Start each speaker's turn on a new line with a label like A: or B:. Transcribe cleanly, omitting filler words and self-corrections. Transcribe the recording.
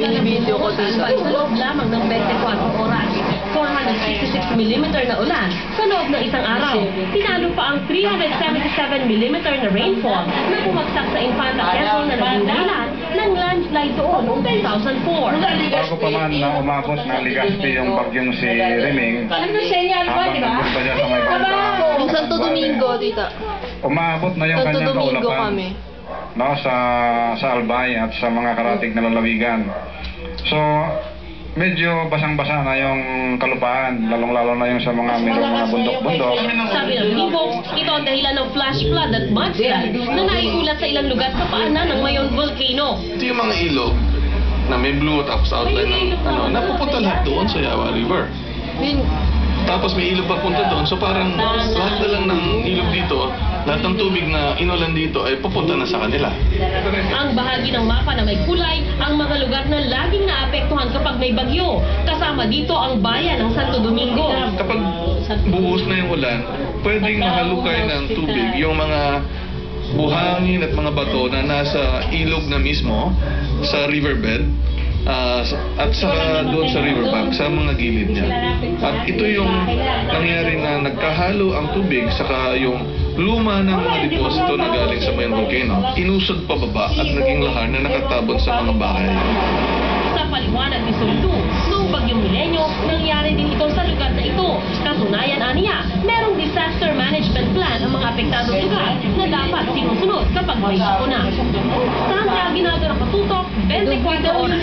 A: Binibideo ko dito.
B: Sa loob lamang ng 24 oras. 466mm na ulan sa loob ng isang araw. Tinalo pa ang 377mm na rainfall na bumagsak sa Infanta Quezon na naging dahilan ng landslide doon noong 2004.
C: Bago pa man na umabot ng Legazpi yung bagyong si Reming, habang nandun pa dyan sa may banda.
A: Yung Santo Domingo, tita.
C: Umabot na yung
A: Santo
C: kanyang
A: Domingo
C: kaulapan.
A: kami.
C: No, sa Albay at sa mga karatig na lalawigan. So, medyo basang-basa na yung kalupaan, lalong-lalo na yung sa mga merong mga bundok-bundok.
B: Sabi ng Libo, ito ang dahilan ng flash flood at mudslide na naiulat sa ilang lugar sa paanan ng Mayon Volcano.
D: Ito yung mga ilog na may blue tapos outline ng napupunta lahat doon sa Yawa River. Tapos may ilog papunta doon. So parang lahat na lang ng ilog dito, lahat ng tubig na inulan dito ay papunta na sa kanila.
B: Ang bahagi ng mapa na may kulay, ang mga lugar na laging naapektuhan kapag may bagyo. Kasama dito ang bayan ng Santo Domingo.
D: Kapag buhos na yung ulan, pwedeng mahalukay ng tubig yung mga buhangin at mga bato na nasa ilog na mismo sa riverbed. At saka doon sa riverbank, sa mga gilid niya. At ito yung nangyari na nagkahalo ang tubig saka yung luma ng mga deposito na galing sa Mayon Volcano, inusod pababa at naging lahar na nakatabon sa mga bahay.
B: Sa paliwanag ni Suldu, noong bagyong Milenyo, nangyari din ito sa lugar na ito. Katunayan aniya, merong disaster management plan ang mga apektadong lugar na dapat sinusunod kapag may sakuna. Saan kaya ginagawa nakatutok? 24 oras.